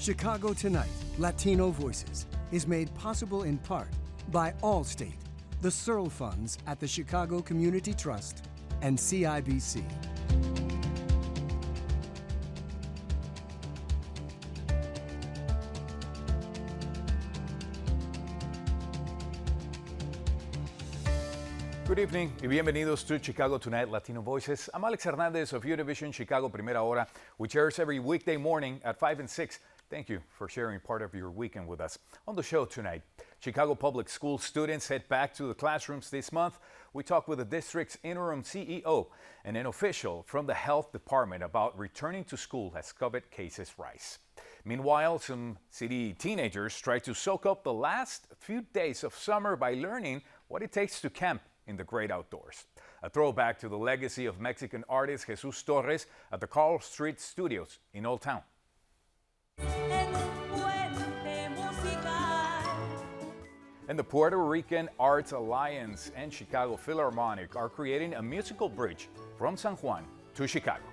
Chicago Tonight, Latino Voices is made possible in part by Allstate, the Searle Funds at the Chicago Community Trust, and CIBC. Good evening y bienvenidos to Chicago Tonight Latino Voices. I'm Alex Hernandez of Univision Chicago Primera Hora, which airs every weekday morning at 5 and 6. Thank you for sharing part of your weekend with us. On the show tonight, Chicago Public School students head back to the classrooms this month. We talk with the district's interim CEO and an official from the health department about returning to school as COVID cases rise. Meanwhile, some city teenagers try to soak up the last few days of summer by learning what it takes to camp in the great outdoors. A throwback to the legacy of Mexican artist Jesus Torres at the Carl Street Studios in Old Town. And the Puerto Rican Arts Alliance and Chicago Philharmonic are creating a musical bridge from San Juan to Chicago.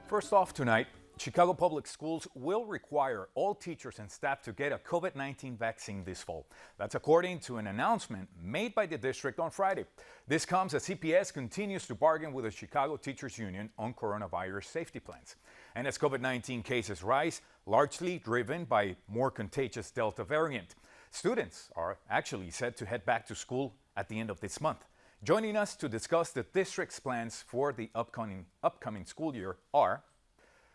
First off tonight, Chicago Public Schools will require all teachers and staff to get a COVID-19 vaccine this fall. That's according to an announcement made by the district on Friday. This comes as CPS continues to bargain with the Chicago Teachers Union on coronavirus safety plans. And as COVID-19 cases rise, largely driven by more contagious Delta variant, students are actually set to head back to school at the end of this month. Joining us to discuss the district's plans for the upcoming school year are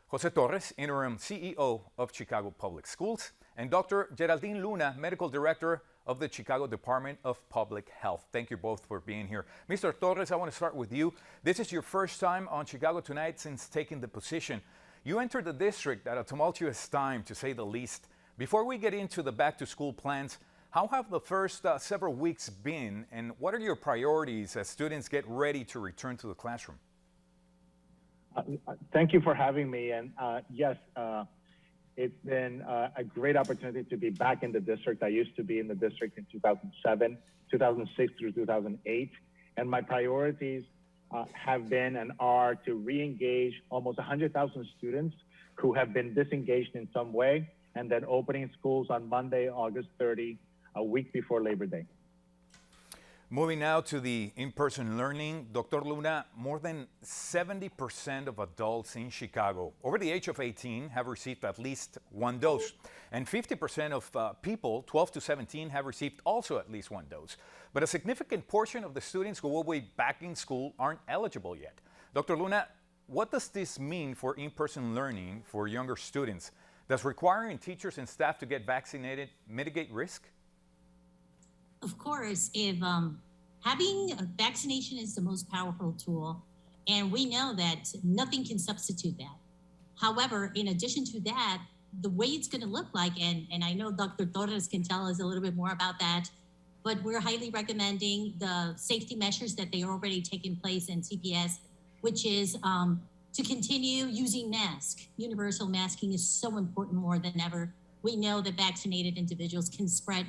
Jose Torres, interim CEO of Chicago Public Schools, and Dr. Geraldine Luna, medical director of the Chicago Department of Public Health. Thank you both for being here. Mr. Torres, I want to start with you. This is your first time on Chicago Tonight since taking the position. You entered the district at a tumultuous time, to say the least. Before we get into the back-to-school plans, how have the first several weeks been, and what are your priorities as students get ready to return to the classroom? Thank you for having me. And yes, it's been a great opportunity to be back in the district. I used to be in the district in 2007, 2006 through 2008. And my priorities have been and are to re-engage almost 100,000 students who have been disengaged in some way, and then opening schools on Monday, August 30, a week before Labor Day. Moving now to the in-person learning, Dr. Luna, more than 70% of adults in Chicago over the age of 18 have received at least one dose. And 50% of people 12 to 17 have received also at least one dose. But a significant portion of the students who will be back in school aren't eligible yet. Dr. Luna, what does this mean for in-person learning for younger students? Does requiring teachers and staff to get vaccinated mitigate risk? Of course, if having a vaccination is the most powerful tool, and we know that nothing can substitute that. However, in addition to that, the way it's going to look like, and I know Dr. Torres can tell us a little bit more about that, but we're highly recommending the safety measures that they are already taking place in CPS, which is to continue using masks. Universal masking is so important more than ever. We know that vaccinated individuals can spread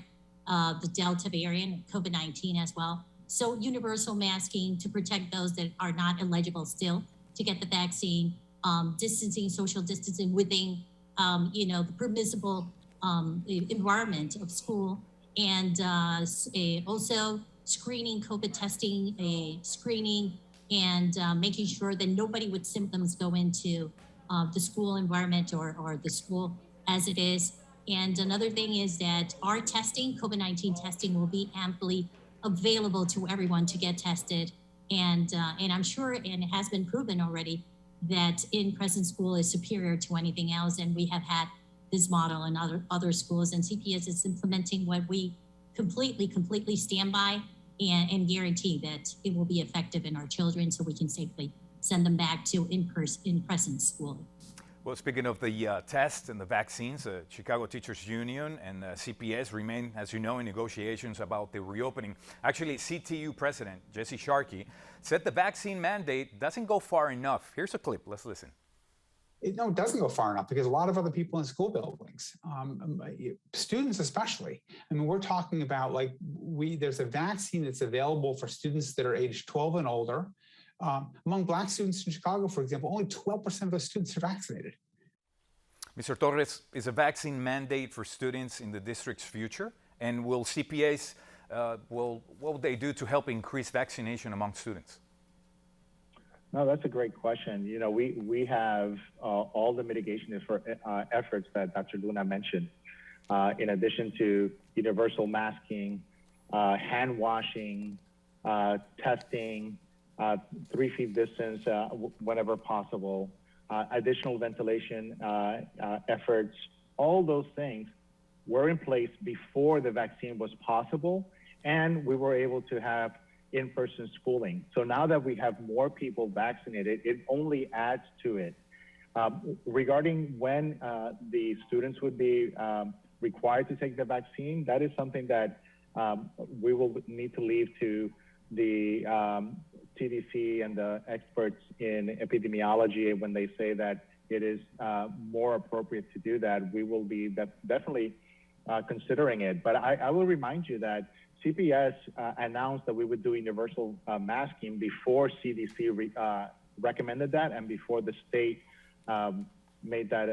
the Delta variant, COVID-19 as well. So universal masking to protect those that are not eligible still to get the vaccine, distancing, social distancing within, the permissible environment of school, and also screening, COVID testing, screening, and making sure that nobody with symptoms go into the school environment or the school as it is. And another thing is that our testing, COVID-19 testing, will be amply available to everyone to get tested. And I'm sure, and it has been proven already, that in-person school is superior to anything else. And we have had this model in other schools, and CPS is implementing what we completely stand by and guarantee that it will be effective in our children so we can safely send them back to in-person school. Well, speaking of the tests and the vaccines, the Chicago Teachers Union and CPS remain, as you know, in negotiations about the reopening. Actually, CTU President Jesse Sharkey said the vaccine mandate doesn't go far enough. Here's a clip. Let's listen. It doesn't go far enough because a lot of other people in school buildings, students especially. I mean, we're talking about there's a vaccine that's available for students that are age 12 and older. Among Black students in Chicago, for example, only 12% of those students are vaccinated. Mr. Torres, is a vaccine mandate for students in the district's future? And will CPAs, what will they do to help increase vaccination among students? No, that's a great question. You know, we have all the mitigation efforts that Dr. Luna mentioned, in addition to universal masking, hand washing, testing, 3 feet distance whenever possible, additional ventilation efforts. All those things were in place before the vaccine was possible, and we were able to have in-person schooling. So now that we have more people vaccinated, it only adds to it. Regarding when the students would be required to take the vaccine, that is something that we will need to leave to the CDC and the experts in epidemiology. When they say that it is more appropriate to do that, we will be definitely considering it. But I will remind you that CPS announced that we would do universal masking before CDC recommended that and before the state made that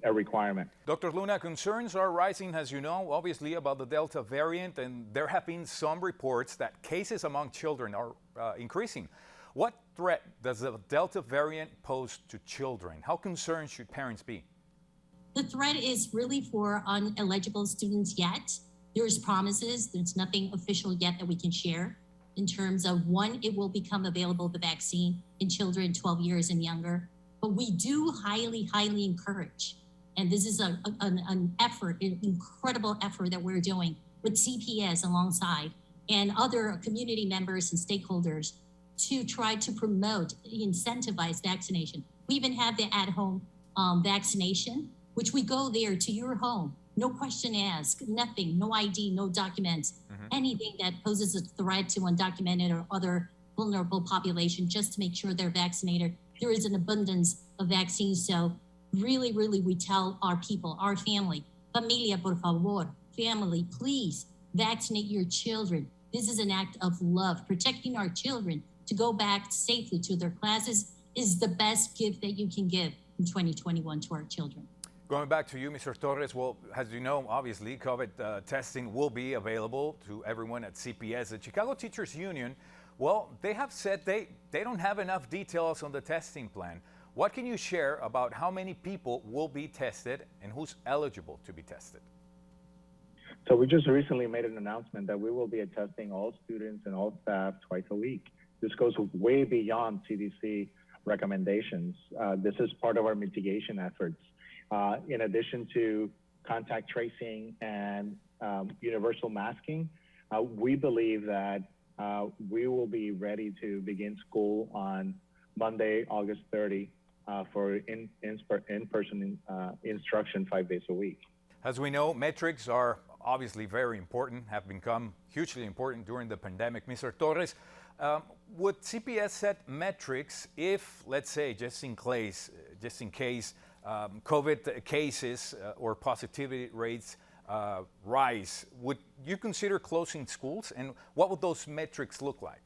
a requirement. Dr. Luna, concerns are rising, as you know, obviously about the Delta variant, and there have been some reports that cases among children are increasing. What threat does the Delta variant pose to children? How concerned should parents be? The threat is really for ineligible students yet. There's promises. There's nothing official yet that we can share in terms of when it will become available, the vaccine, in children 12 years and younger. But we do highly, highly encourage, and this is an effort, an incredible effort that we're doing with CPS alongside and other community members and stakeholders to try to promote, incentivize vaccination. We even have the at-home vaccination, which we go there to your home. No question asked, nothing, no ID, no documents, anything that poses a threat to undocumented or other vulnerable population, just to make sure they're vaccinated. There is an abundance of vaccines. So really, really, we tell our people, our family, familia, por favor, family, please vaccinate your children. This is an act of love. Protecting our children to go back safely to their classes is the best gift that you can give in 2021 to our children. Going back to you, Mr. Torres, well, as you know, obviously, COVID testing will be available to everyone at CPS. The Chicago Teachers Union, well, they have said they don't have enough details on the testing plan. What can you share about how many people will be tested and who's eligible to be tested? So we just recently made an announcement that we will be testing all students and all staff twice a week. This goes way beyond CDC recommendations. This is part of our mitigation efforts. In addition to contact tracing and universal masking, we believe that we will be ready to begin school on Monday, August 30, for in-person instruction 5 days a week. As we know, metrics are obviously very important, have become hugely important during the pandemic. Mr. Torres, would CPS set metrics if, let's say, just in case COVID cases or positivity rates rise? Would you consider closing schools, and what would those metrics look like?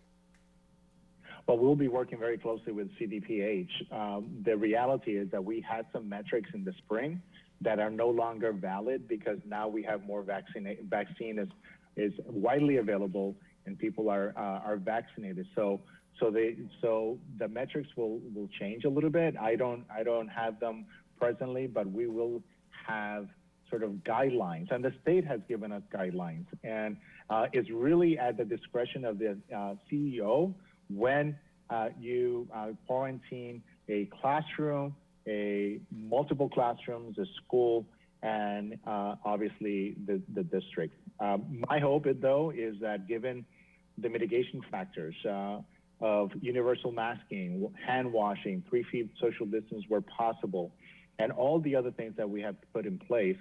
Well, we'll be working very closely with CDPH. The reality is that we had some metrics in the spring that are no longer valid because now we have more vaccine is widely available and people are vaccinated. So the metrics will change a little bit. I don't have them presently, but we will have sort of guidelines, and the state has given us guidelines, and it's really at the discretion of the CEO when you quarantine a classroom, multiple classrooms, a school, and obviously the district. My hope, though, is that given the mitigation factors of universal masking, hand washing, 3 feet social distance where possible, and all the other things that we have put in place,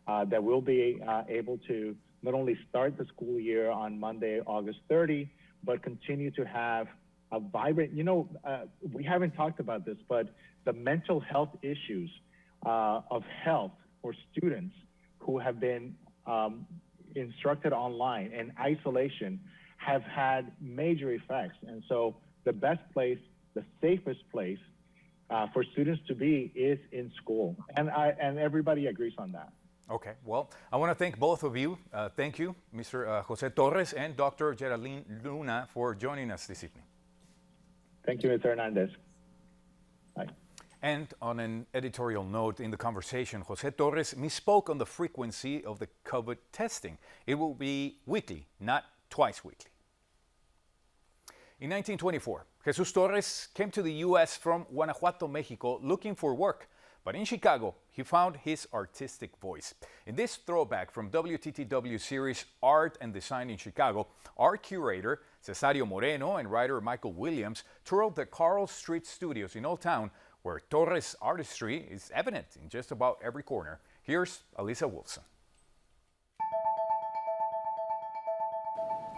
that we'll be able to not only start the school year on Monday, August 30, but continue to have a vibrant, we haven't talked about this, but the mental health issues of health for students who have been instructed online and isolation have had major effects. And so the best place, the safest place for students to be is in school, and everybody agrees on that. Okay, well, I want to thank both of you. Thank you, Mr. Jose Torres and Dr. Geraldine Luna, for joining us this evening. Thank you, Mr. Hernandez. Bye. And on an editorial note in the conversation, Jose Torres misspoke on the frequency of the COVID testing. It will be weekly, not twice weekly. In 1924, Jesus Torres came to the U.S. from Guanajuato, Mexico, looking for work. But in Chicago, he found his artistic voice. In this throwback from WTTW series Art and Design in Chicago, art curator Cesario Moreno and writer Michael Williams toured the Carl Street Studios in Old Town, where Torres' artistry is evident in just about every corner. Here's Alyssa Wilson.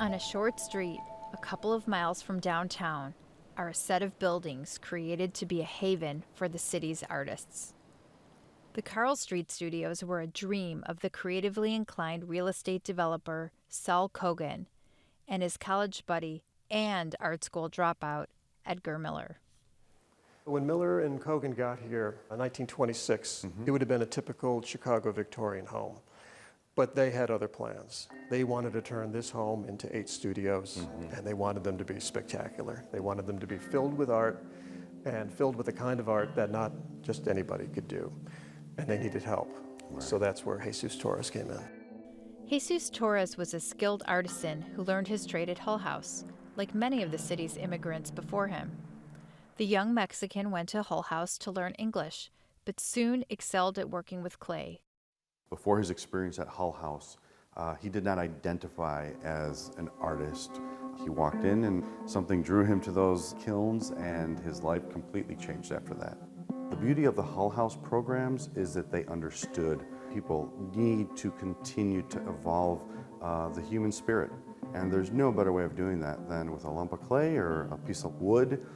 On a short street, a couple of miles from downtown, are a set of buildings created to be a haven for the city's artists. The Carl Street Studios were a dream of the creatively inclined real estate developer Saul Kogan and his college buddy and art school dropout Edgar Miller. When Miller and Kogan got here in 1926, it would have been a typical Chicago Victorian home. But they had other plans. They wanted to turn this home into 8 studios, and they wanted them to be spectacular. They wanted them to be filled with art, and filled with the kind of art that not just anybody could do. And they needed help. Right. So that's where Jesus Torres came in. Jesus Torres was a skilled artisan who learned his trade at Hull House, like many of the city's immigrants before him. The young Mexican went to Hull House to learn English, but soon excelled at working with clay. Before his experience at Hull House, he did not identify as an artist. He walked in and something drew him to those kilns, and his life completely changed after that. The beauty of the Hull House programs is that they understood people need to continue to evolve the human spirit. And there's no better way of doing that than with a lump of clay or a piece of wood.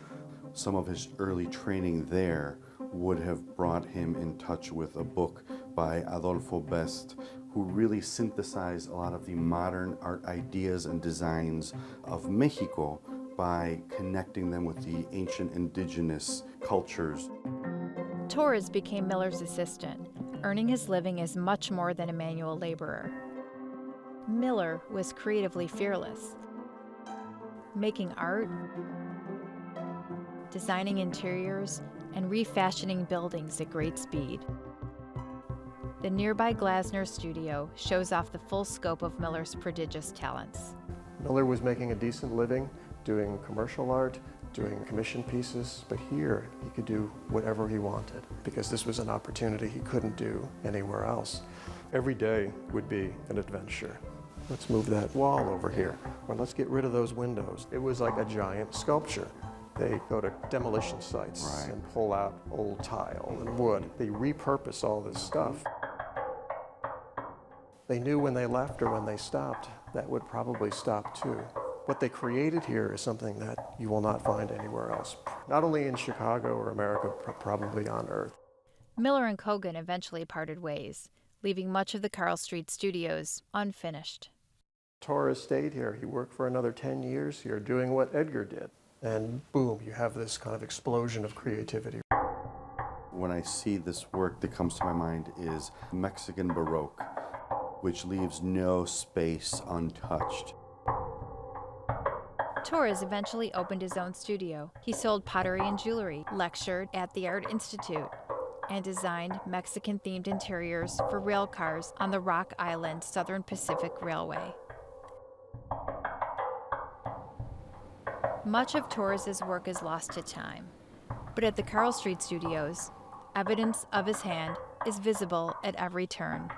Some of his early training there would have brought him in touch with a book by Adolfo Best, who really synthesized a lot of the modern art ideas and designs of Mexico by connecting them with the ancient indigenous cultures. Torres became Miller's assistant, earning his living as much more than a manual laborer. Miller was creatively fearless, making art, designing interiors, and refashioning buildings at great speed. The nearby Glasner studio shows off the full scope of Miller's prodigious talents. Miller was making a decent living doing commercial art, doing commission pieces, but here he could do whatever he wanted because this was an opportunity he couldn't do anywhere else. Every day would be an adventure. Let's move that wall over here, or let's get rid of those windows. It was like a giant sculpture. They go to demolition sites and pull out old tile and wood. They repurpose all this stuff. They knew when they left or when they stopped, that would probably stop too. What they created here is something that you will not find anywhere else, not only in Chicago or America, but probably on Earth. Miller and Kogan eventually parted ways, leaving much of the Carl Street studios unfinished. Torres stayed here. He worked for another 10 years here doing what Edgar did. And boom, you have this kind of explosion of creativity. When I see this work that comes to my mind is Mexican Baroque, which leaves no space untouched. Torres eventually opened his own studio. He sold pottery and jewelry, lectured at the Art Institute, and designed Mexican-themed interiors for rail cars on the Rock Island Southern Pacific Railway. Much of Torres' work is lost to time, but at the Carl Street Studios, evidence of his hand is visible at every turn.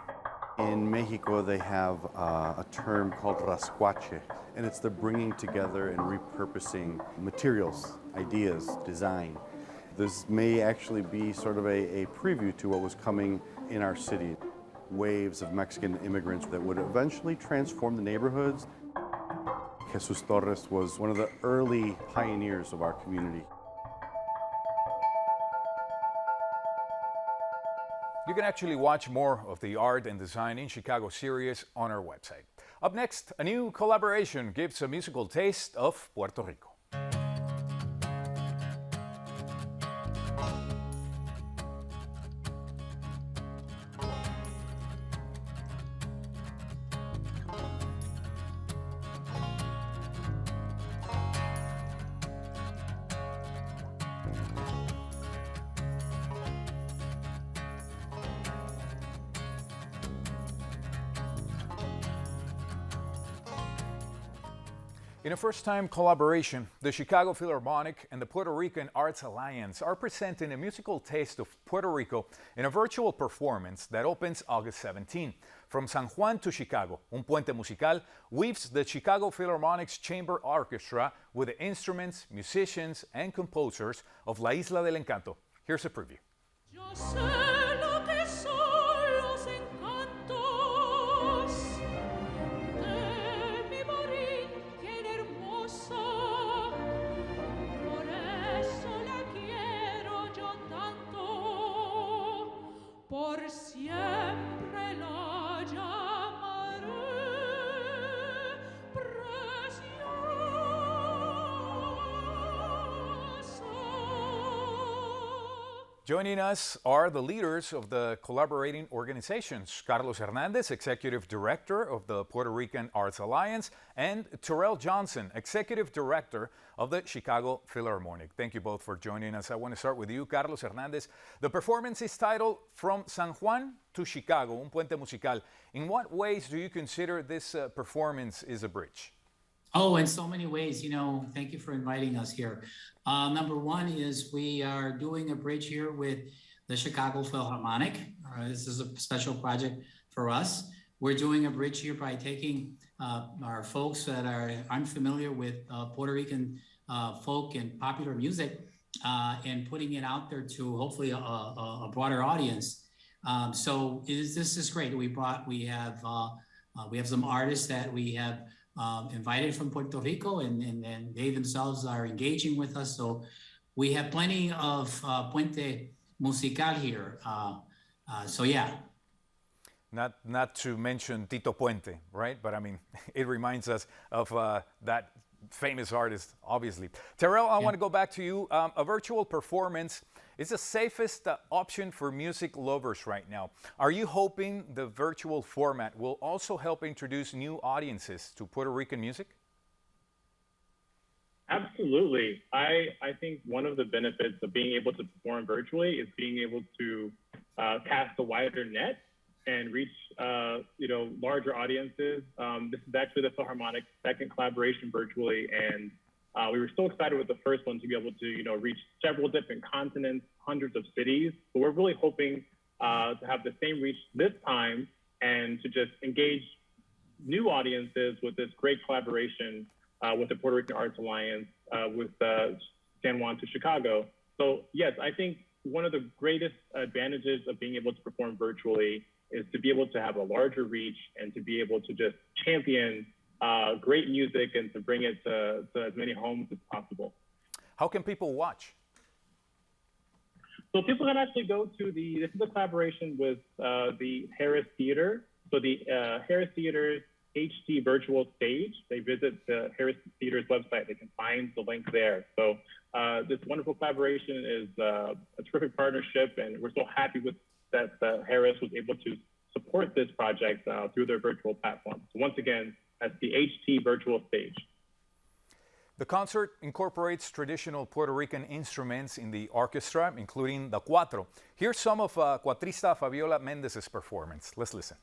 In Mexico, they have a term called rascuache, and it's the bringing together and repurposing materials, ideas, design. This may actually be sort of a preview to what was coming in our city. Waves of Mexican immigrants that would eventually transform the neighborhoods. Jesus Torres was one of the early pioneers of our community. You can actually watch more of the Art and Design in Chicago series on our website. Up next, a new collaboration gives a musical taste of Puerto Rico. In a first-time collaboration, the Chicago Philharmonic and the Puerto Rican Arts Alliance are presenting a musical taste of Puerto Rico in a virtual performance that opens August 17. From San Juan to Chicago, Un Puente Musical weaves the Chicago Philharmonic's chamber orchestra with the instruments, musicians, and composers of La Isla del Encanto. Here's a preview. Por siempre la llamaré preciosa. Joining us are the leaders of the collaborating organizations, Carlos Hernandez, Executive Director of the Puerto Rican Arts Alliance, and Terrell Johnson, Executive Director of the Chicago Philharmonic. Thank you both for joining us. I want to start with you, Carlos Hernandez. The performance is titled From San Juan to Chicago, Un Puente Musical. In what ways do you consider this performance is a bridge? Oh, in so many ways, thank you for inviting us here. Number one is we are doing a bridge here with the Chicago Philharmonic. This is a special project for us. We're doing a bridge here by taking our folks that are unfamiliar with Puerto Rican folk and popular music and putting it out there to hopefully a broader audience. So this is great. We have some artists that we have invited from Puerto Rico, and they themselves are engaging with us. So we have plenty of Puente Musical here. So yeah. Not to mention Tito Puente, right? But I mean, it reminds us of that famous artist, obviously. Terrell, I want to go back to you. A virtual performance is the safest option for music lovers right now. Are you hoping the virtual format will also help introduce new audiences to Puerto Rican music? Absolutely. I think one of the benefits of being able to perform virtually is being able to cast a wider net and reach larger audiences. This is actually the Philharmonic's second collaboration virtually, and we were so excited with the first one to be able to reach several different continents, hundreds of cities. But we're really hoping to have the same reach this time and to just engage new audiences with this great collaboration with the Puerto Rican Arts Alliance with San Juan to Chicago. So yes, I think one of the greatest advantages of being able to perform virtually is to be able to have a larger reach and to be able to just champion great music and to bring it to as many homes as possible. How can people watch? So people can actually go to this is a collaboration with the Harris Theater. So the Harris Theater's HD virtual stage, they visit the Harris Theater's website. They can find the link there. So this wonderful collaboration is a terrific partnership, and we're so happy with that Harris was able to support this project through their virtual platform. So once again, that's the HT virtual stage. The concert incorporates traditional Puerto Rican instruments in the orchestra, including the cuatro. Here's some of cuatrista Fabiola Mendez's performance. Let's listen.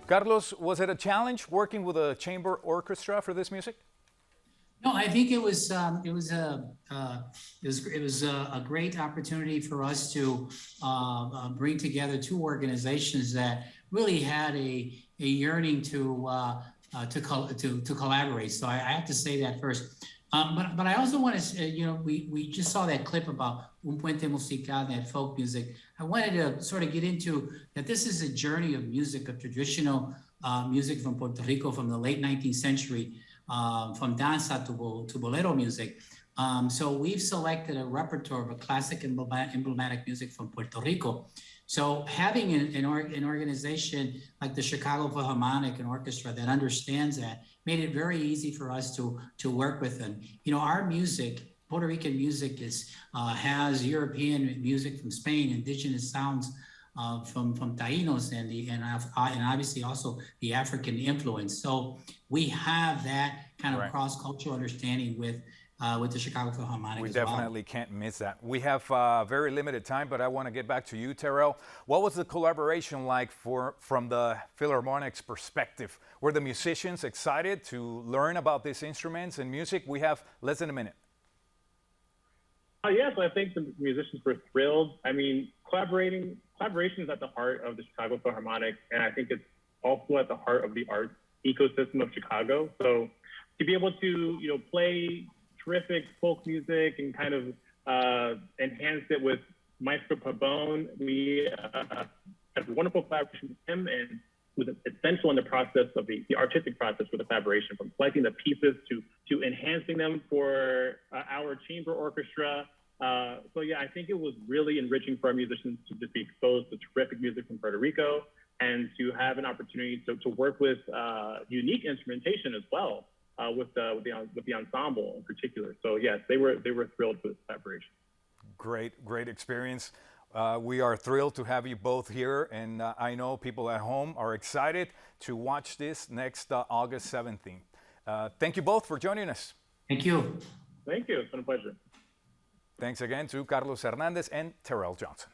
Carlos, was it a challenge working with a chamber orchestra for this music? No, I think it was a great opportunity for us to bring together two organizations that really had a yearning to collaborate. So I have to say that first. But I also want to say, we just saw that clip about Un Puente Musical, that folk music. I wanted to sort of get into that this is a journey of music, of traditional music from Puerto Rico from the late 19th century, from danza to bolero music. So we've selected a repertoire of a classic and emblematic music from Puerto Rico. So having an organization like the Chicago Philharmonic and Orchestra that understands that made it very easy for us to work with them. Our music, Puerto Rican music, has European music from Spain, indigenous sounds from Tainos and obviously also the African influence. So we have that kind of cross-cultural understanding with the Chicago Philharmonic We as well. definitely can't miss that. We have very limited time, but I want to get back to you, Terrell. What was the collaboration like from the Philharmonic's perspective? Were the musicians excited to learn about these instruments and music? We have less than a minute. Yes, I think the musicians were thrilled. I mean, collaboration is at the heart of the Chicago Philharmonic, and I think it's also at the heart of the art ecosystem of Chicago. So to be able to, play terrific folk music and kind of enhance it with Maestro Pabon, we had a wonderful collaboration with him, and was essential in the process of the artistic process for the collaboration, from selecting the pieces to enhancing them for our chamber orchestra. So yeah, I think it was really enriching for our musicians to just be exposed to terrific music from Puerto Rico and to have an opportunity to work with unique instrumentation as well with the ensemble in particular. So yes, they were thrilled for this collaboration. Great experience. We are thrilled to have you both here, and I know people at home are excited to watch this next August 17th. Thank you both for joining us. Thank you. Thank you. It's been a pleasure. Thanks again to Carlos Hernandez and Terrell Johnson.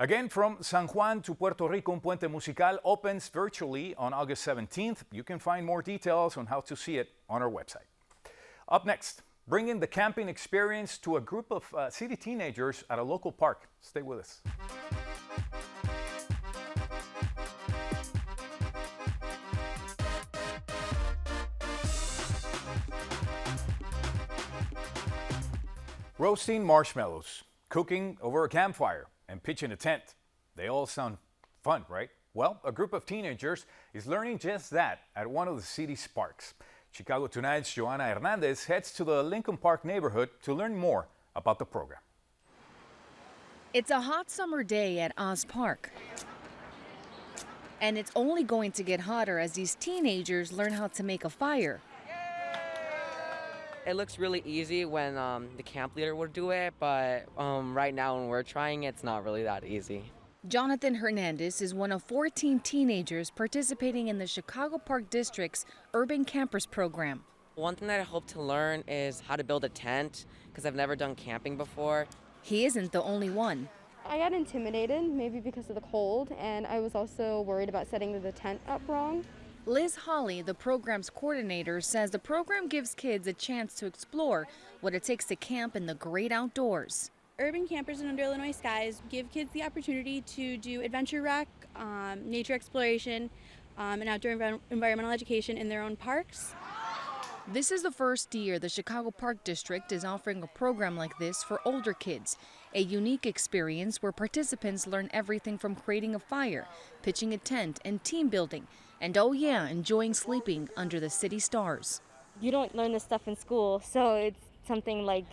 Again, from San Juan to Puerto Rico, Un Puente Musical opens virtually on August 17th. You can find more details on how to see it on our website. Up next, bringing the camping experience to a group of city teenagers at a local park. Stay with us. Roasting marshmallows, cooking over a campfire, and pitching a tent. They all sound fun, right? Well, a group of teenagers is learning just that at one of the city's parks. Chicago Tonight's Joanna Hernandez heads to the Lincoln Park neighborhood to learn more about the program. It's a hot summer day at Oz Park. And it's only going to get hotter as these teenagers learn how to make a fire. It looks really easy when the camp leader would do it, but right now when we're trying, it's not really that easy. Jonathan Hernandez is one of 14 teenagers participating in the Chicago Park District's Urban Campers program. One thing that I hope to learn is how to build a tent, because I've never done camping before. He isn't the only one. I got intimidated, maybe because of the cold, and I was also worried about setting the tent up wrong. Liz Holly, the program's coordinator, says the program gives kids a chance to explore what it takes to camp in the great outdoors. Urban Campers in Under Illinois Skies give kids the opportunity to do adventure rec, nature exploration, and outdoor environmental education in their own parks. This is the first year the Chicago Park District is offering a program like this for older kids, a unique experience where participants learn everything from creating a fire, pitching a tent, and team building, and oh yeah, enjoying sleeping under the city stars. You don't learn this stuff in school, so it's something like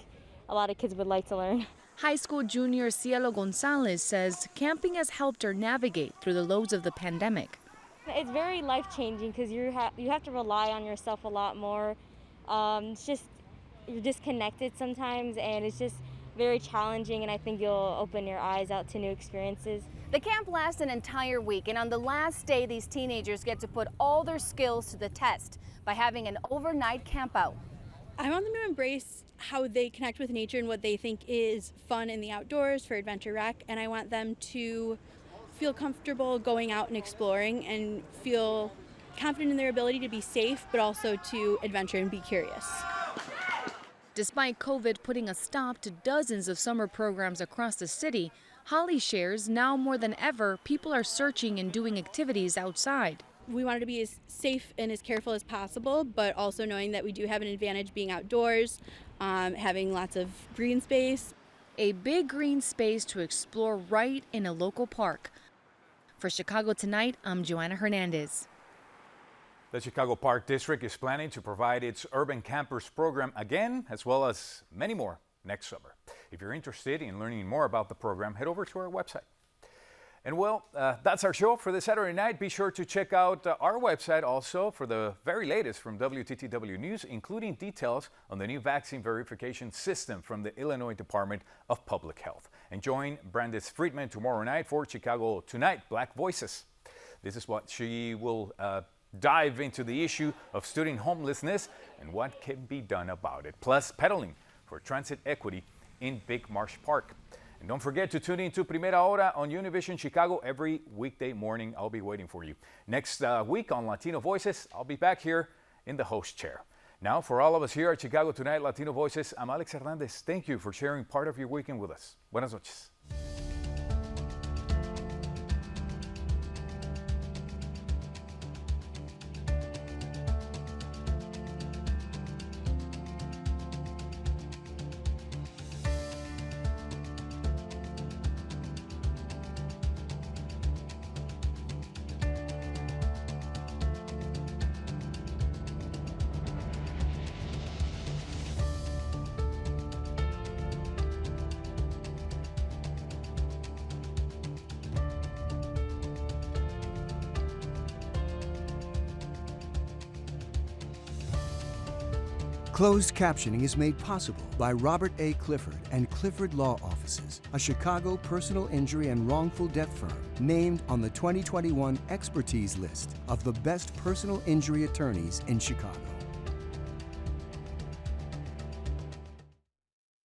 a lot of kids would like to learn. High school junior Cielo Gonzalez says camping has helped her navigate through the lows of the pandemic. It's very life-changing because you have to rely on yourself a lot more. It's just, you're disconnected sometimes, and it's just very challenging, and I think you'll open your eyes out to new experiences. The camp lasts an entire week, and on the last day, these teenagers get to put all their skills to the test by having an overnight camp out. I want them to embrace how they connect with nature and what they think is fun in the outdoors for adventure rec, and I want them to feel comfortable going out and exploring and feel confident in their ability to be safe, but also to adventure and be curious. Despite COVID putting a stop to dozens of summer programs across the city, Holly shares now more than ever, people are searching and doing activities outside. We wanted to be as safe and as careful as possible, but also knowing that we do have an advantage being outdoors, having lots of green space. A big green space to explore right in a local park. For Chicago Tonight, I'm Joanna Hernandez. The Chicago Park District is planning to provide its Urban Campers program again, as well as many more next summer. If you're interested in learning more about the program, head over to our website. And well, that's our show for this Saturday night. Be sure to check out our website also for the very latest from WTTW News, including details on the new vaccine verification system from the Illinois Department of Public Health. And join Brandis Friedman tomorrow night for Chicago Tonight, Black Voices. This is what she will dive into the issue of student homelessness and what can be done about it, plus pedaling for transit equity in Big Marsh Park. And don't forget to tune in to Primera Hora on Univision Chicago every weekday morning. I'll be waiting for you. Next week on Latino Voices, I'll be back here in the host chair. Now, for all of us here at Chicago Tonight, Latino Voices, I'm Alex Hernandez. Thank you for sharing part of your weekend with us. Buenas noches. Closed captioning is made possible by Robert A. Clifford and Clifford Law Offices, a Chicago personal injury and wrongful death firm named on the 2021 expertise list of the best personal injury attorneys in Chicago.